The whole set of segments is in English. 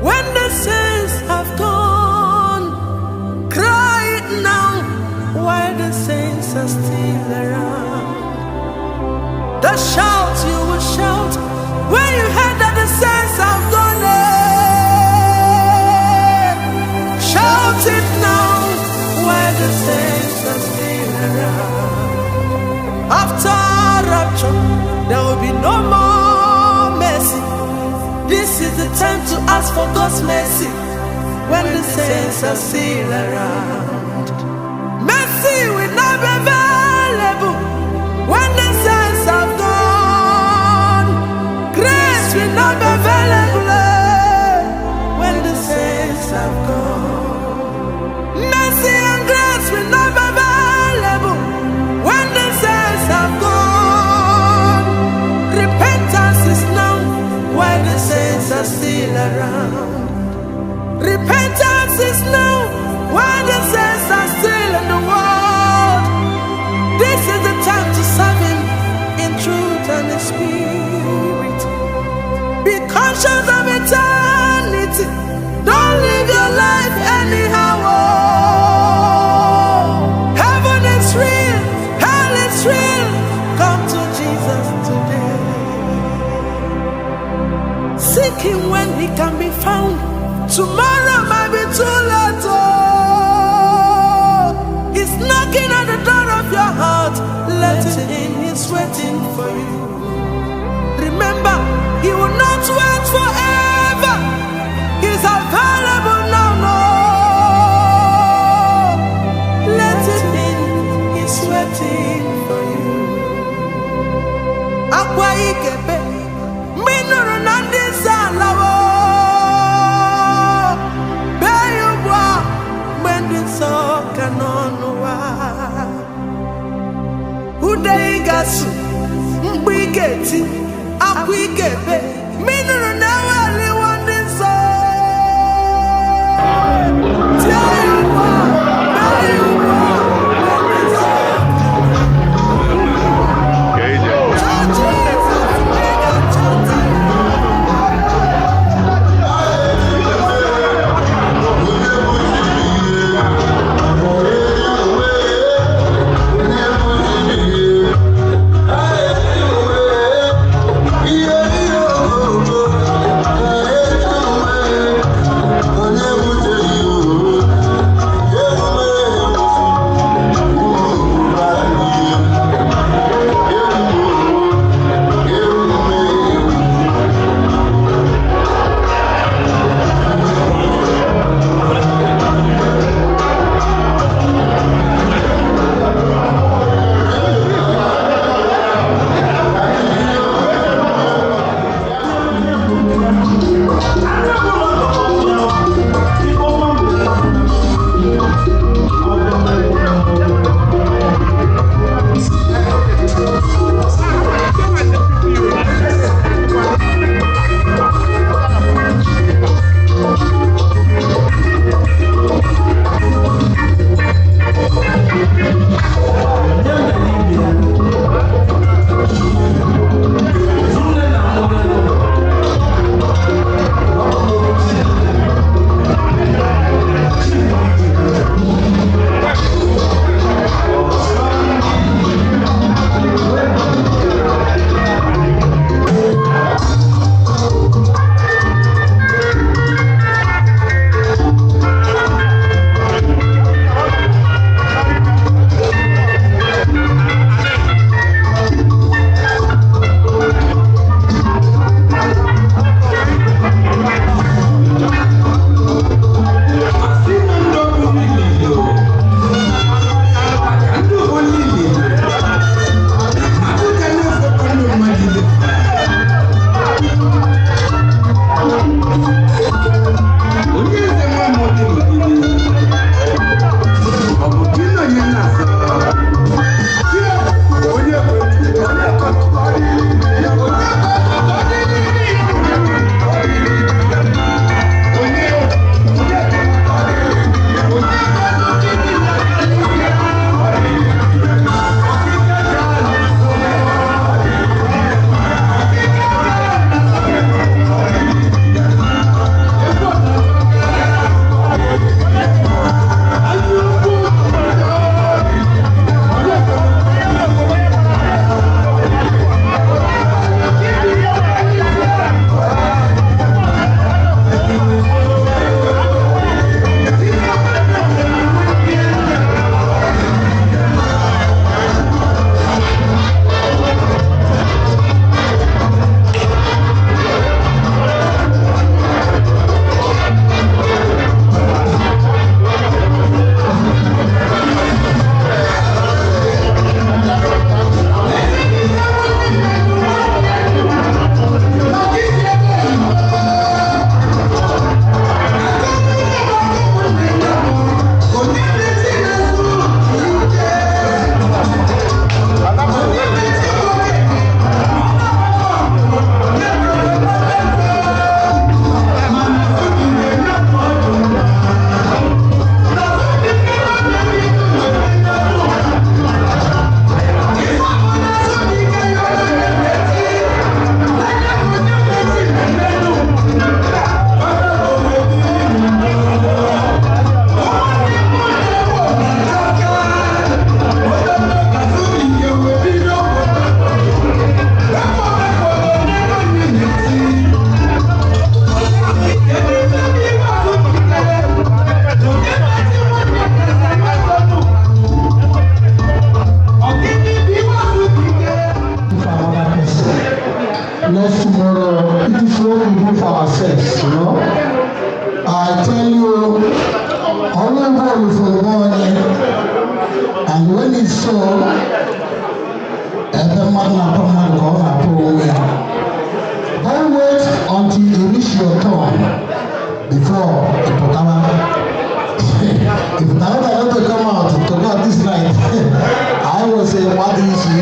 When the saints have gone, cry it now while the saints are still around. The shout you will shout when you heard that the saints have gone. Shout it now while the saints are still around. After rapture, there will be no more mercy. This is the time to ask for God's mercy when the saints are still around. Mercy will not be available when the saints have gone. Grace will not be available when the saints have gone. Mercy and grace will not be available when the saints have gone. Repentance is now while the saints are still around. Repentance is now while the saints are still in the world. This is the time to serve Him in truth and in spirit. Be conscious of eternity. Don't live your life anyhow. Heaven is real, hell is real. Come to Jesus today. Seek Him when He can be found. Tomorrow might be too late. Oh, He's knocking at the door of your heart. Let Him in, He's waiting for you. Remember, He will not wait forever. He's available now. No, let Him in, He's waiting for you. Akwa ikebe, minuru nandi salawo. Beyubwa, mwendi soka nonuwa. Ude igasu, mbigeti, akwa ikebe, minuru nawali wandi so. Beyubwa, beyubwa, mwendi soka. Yeah.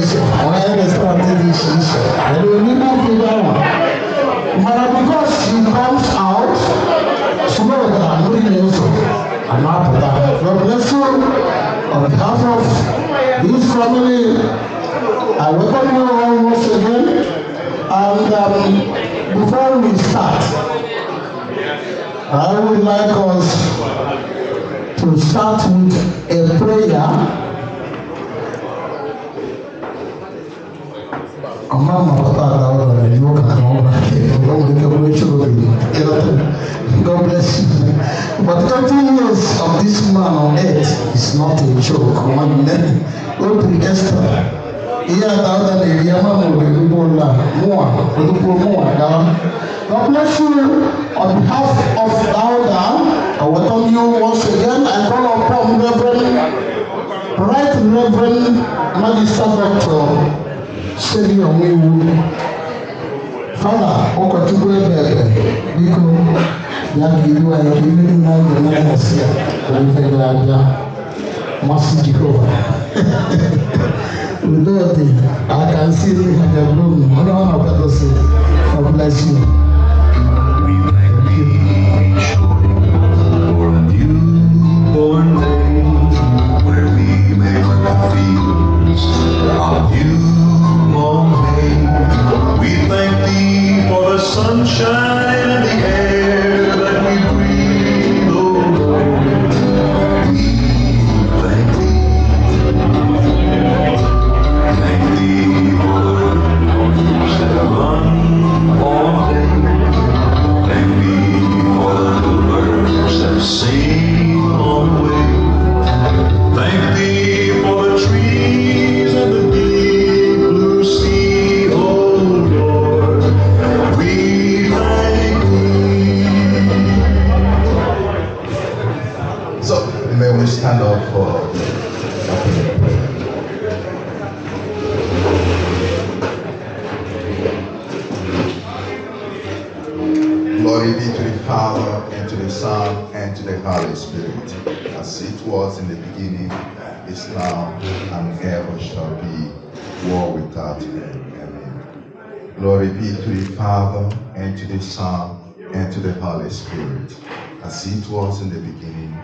so. Why they start taking she so? I don't need that figure. But because she comes out, she knows that I'm not in so. I'm not put that. God bless you. On behalf of this family, I welcome you all once again. And before we start, I would like us to start with a prayer. Mama, Papa, you God bless you. But 30 years of this man on earth is not a joke. Go to Esther. God bless you. On behalf of Dauda, I welcome you once again. I call upon Right Reverend Magister Doctor Seri Omewu. Father, Oko Tubu Ebebe, Biko, Yagiwa, Yagiwa, Yagiwa, Yagiwa, Mercy Jehovah. Without it, I can see you in the room. I don't want to say, God bless you. We thank thee for a newborn day, where we may learn the fields of you all day. We thank thee for the sunshine and the air that we breathe, O Lord. We thank thee. Thank thee for the rivers that run all day. Thank thee for the little birds that sing on the way. Thank thee for the trees and the deep blue sea, oh Lord. We thank thee. So, may we stand up for glory be to the Father, and to the Son, and to the Holy Spirit, as it was in the beginning, is now, and ever shall be, world without end. Amen. Glory be to the Father, and to the Son, and to the Holy Spirit, as it was in the beginning,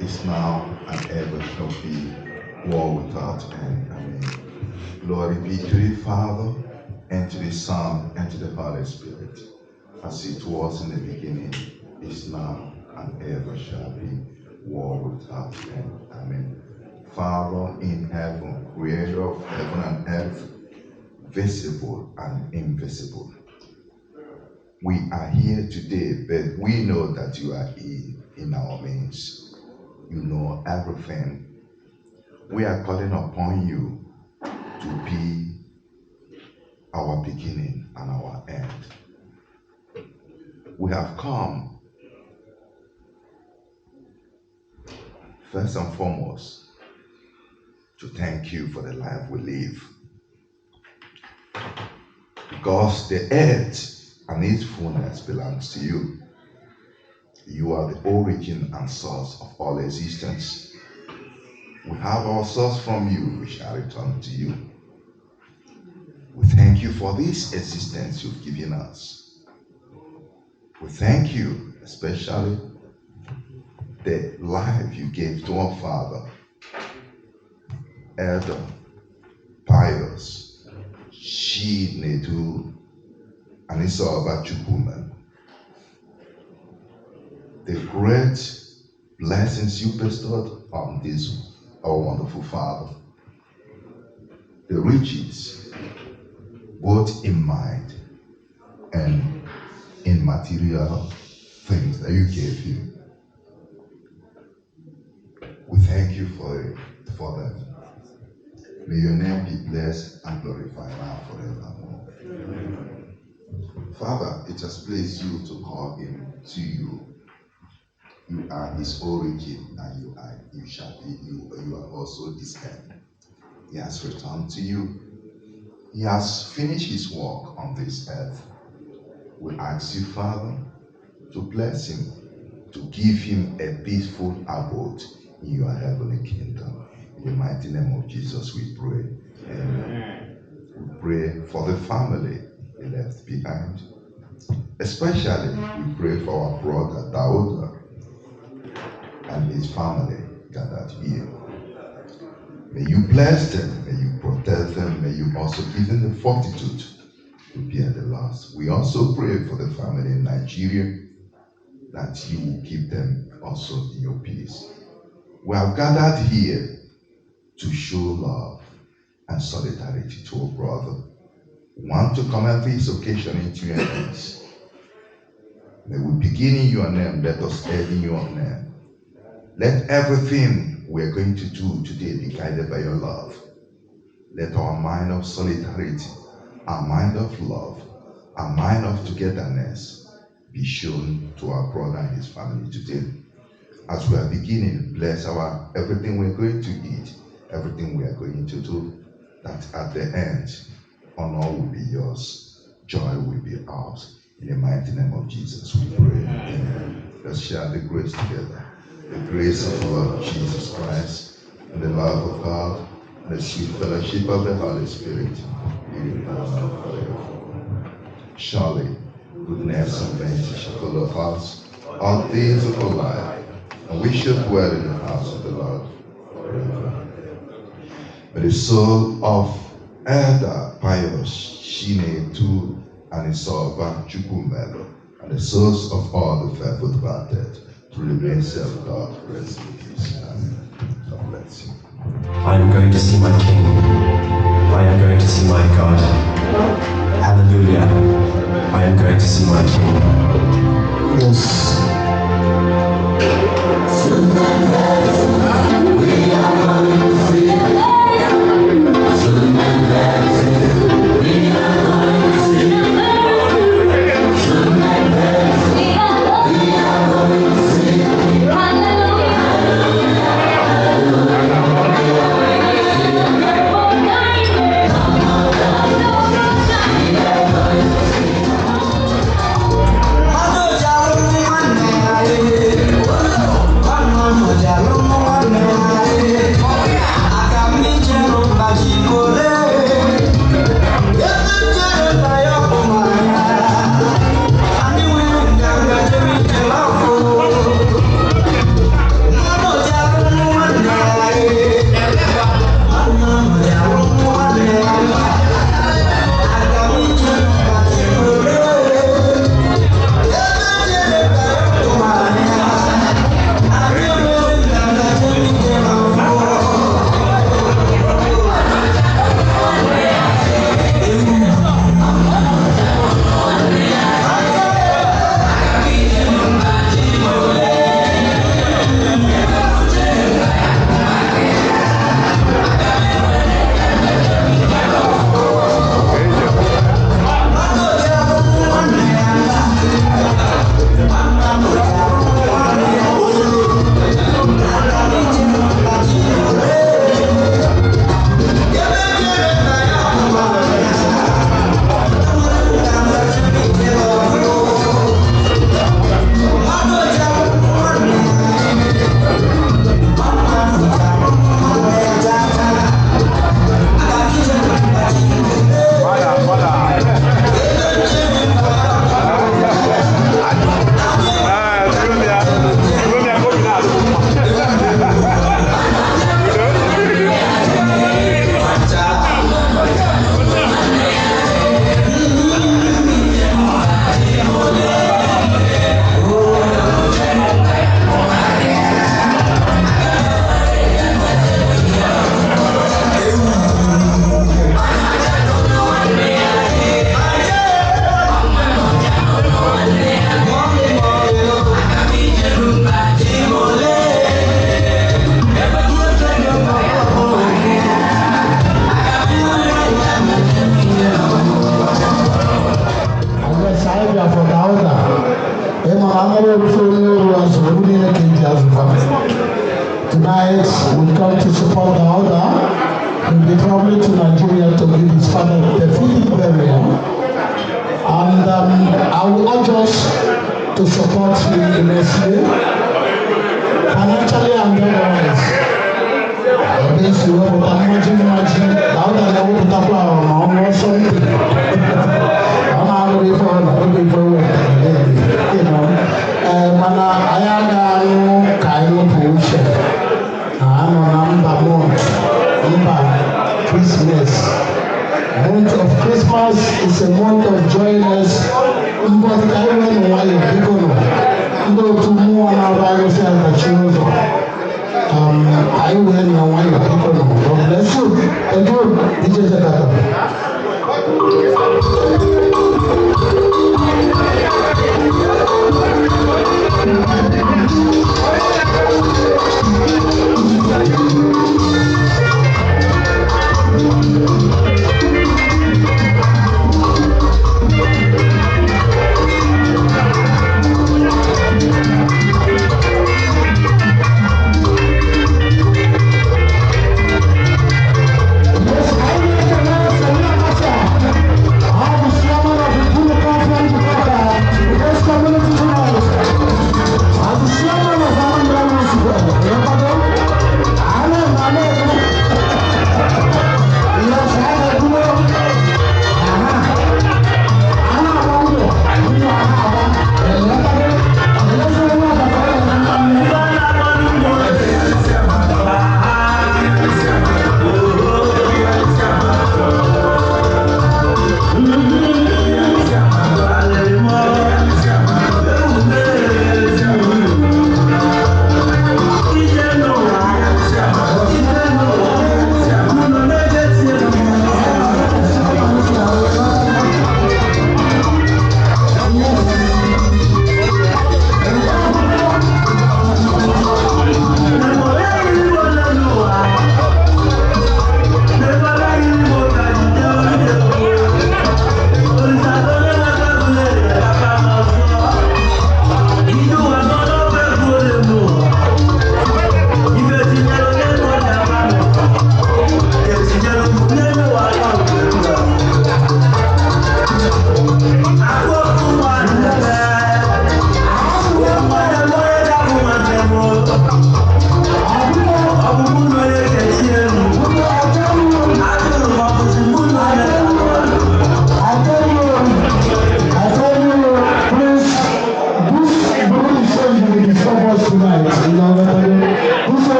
is now, and ever shall be, world without end. Amen. Glory be to the Father, and to the Son, and to the Holy Spirit, as it was in the beginning, is now, and ever shall be, world without end. Amen. Father in heaven, creator of heaven and earth, visible and invisible, we are here today, but we know that you are in our midst. You know everything. We are calling upon you to be our beginning and our end. We have come, first and foremost, to thank you for the life we live. Because the earth and its fullness belongs to you. You are the origin and source of all existence. We have our source from you, we shall return to you. We thank you for this existence you've given us. We thank you, especially the life you gave to our father, Elder Pius Chinedu Anisoba Chukwumen. The great blessings you bestowed on this, our wonderful father. The riches, both in mind and in material things that you gave him. We thank you for them. May your name be blessed and glorified now forevermore. Amen. Father, it has pleased you to call him to you. You are his origin, and you are also his end. He has returned to you. He has finished his work on this earth. We ask you, Father, to bless him, to give him a peaceful abode in your heavenly kingdom. In the mighty name of Jesus we pray. Amen. of the family he left behind. Especially, we pray for our brother Dauda and his family gathered here. May you bless them, may you protect them, may you also give them the fortitude to bear the loss. We also pray for the family in Nigeria that you will keep them also in your peace. We have gathered here to show love and solidarity to our brother. We want to commit this occasion into your hands. May we begin in your name, let us end in your name. Let everything we're going to do today be guided by your love. Let our mind of solidarity, our mind of love, our mind of togetherness be shown to our brother and his family today. As we are beginning, bless our everything we're going to eat, everything we are going to do, that at the end, honor will be yours, joy will be ours. In the mighty name of Jesus, we pray. Amen. Let's share the grace together. The grace of our Lord Jesus Christ, and the love of God, and the sweet fellowship of the Holy Spirit be with us now forever. Surely, goodness and mercy shall follow us all the days of our life, and we shall dwell in the house of the Lord forever. May the soul of Elder Pius Shine Tu and his soul of Chukwumelo, and the souls of all the faithful departed, through the mercy of God, rest in peace. Amen. God bless you. I am going to see my King. I am going to see my God. Hallelujah. I am going to see my King. Yes. Tonight, we come to support the elder. He'll be traveling to Nigeria to give his father the fitting burial. And I will urge us to support him in next year, financially and otherwise. This is what I'm imagine. The elder will put up on something. month of Christmas is a month of joyness. But I went while you people know. Go to more on our Bible and the children. I went while you people know. God bless you. Thank you, DJ Jakarta. Yes, I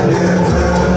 Yeah.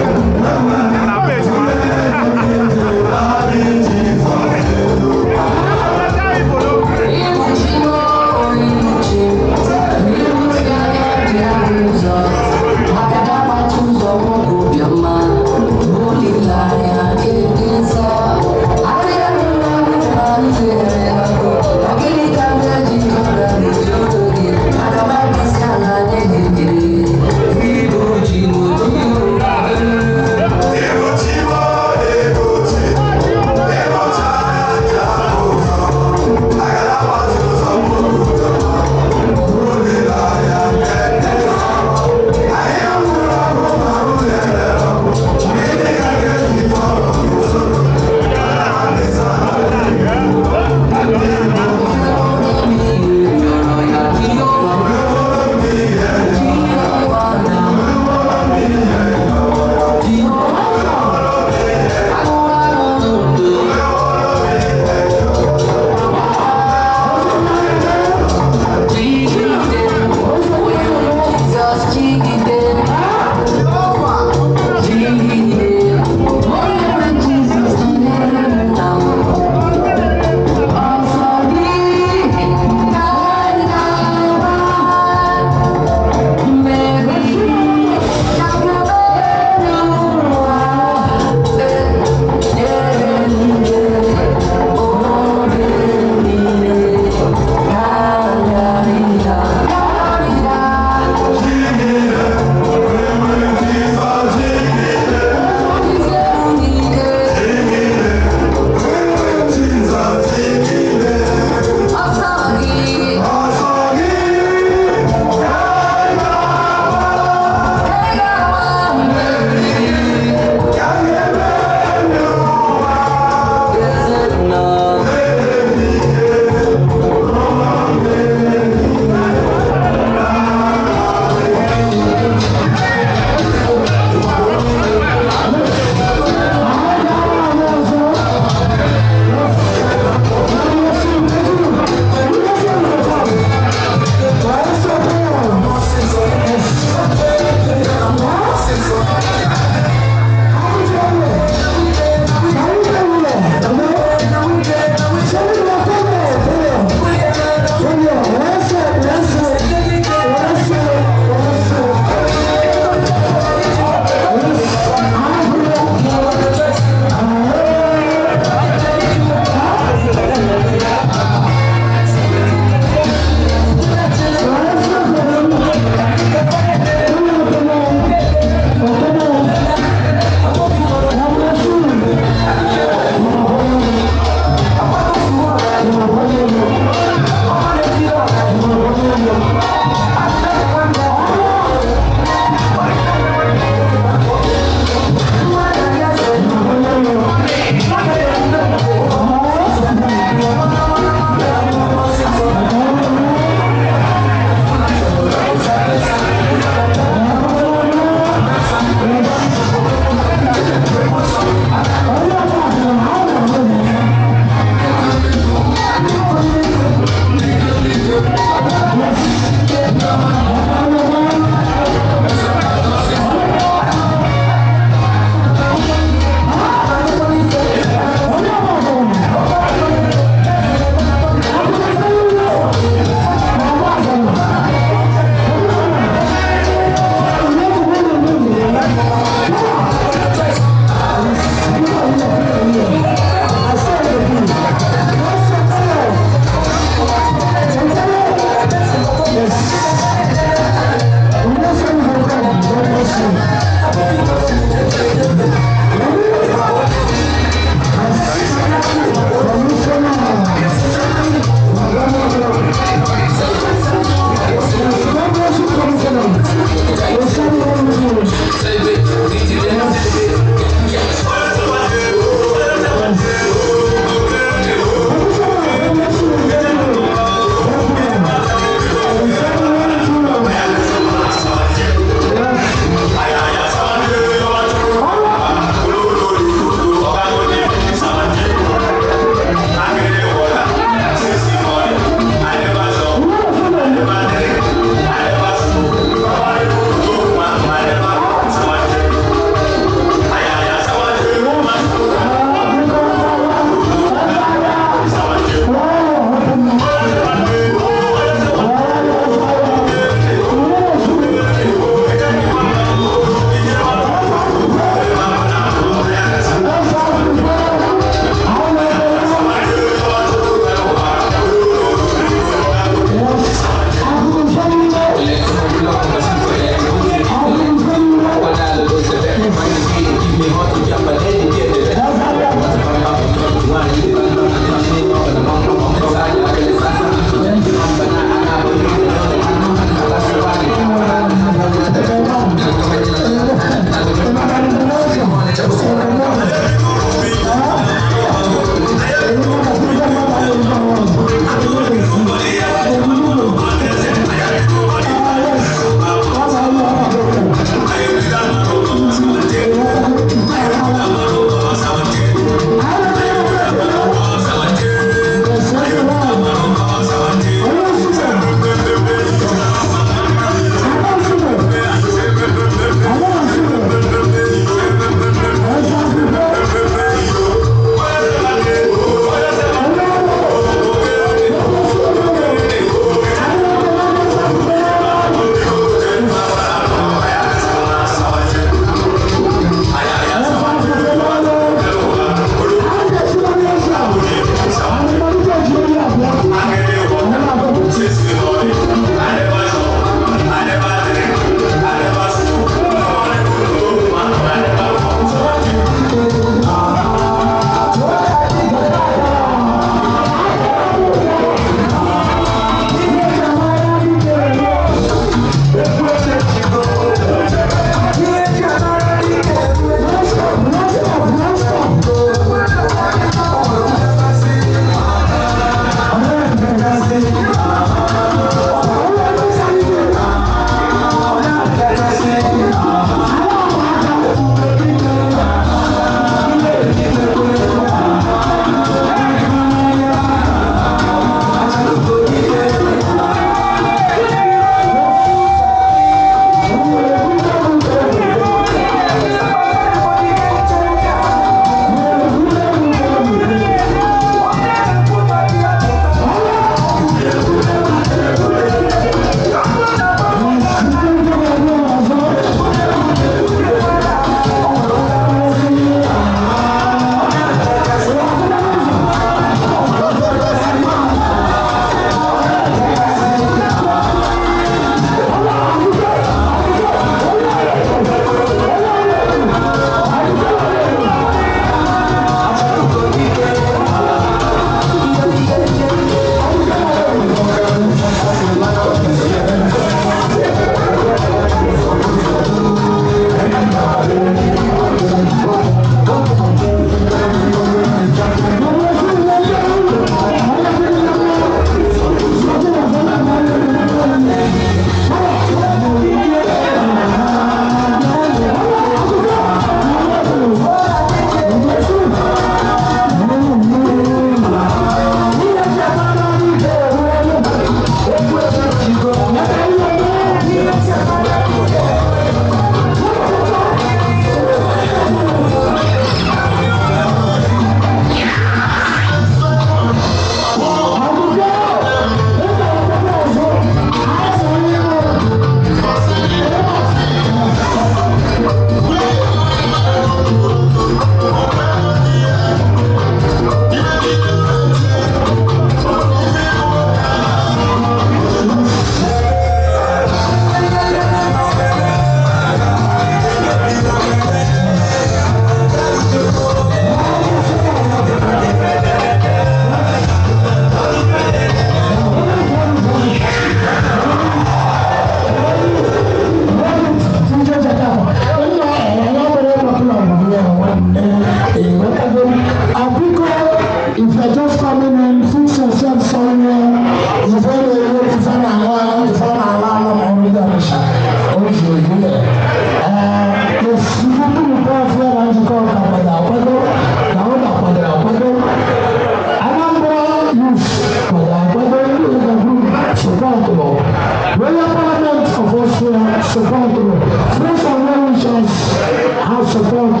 support.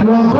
You are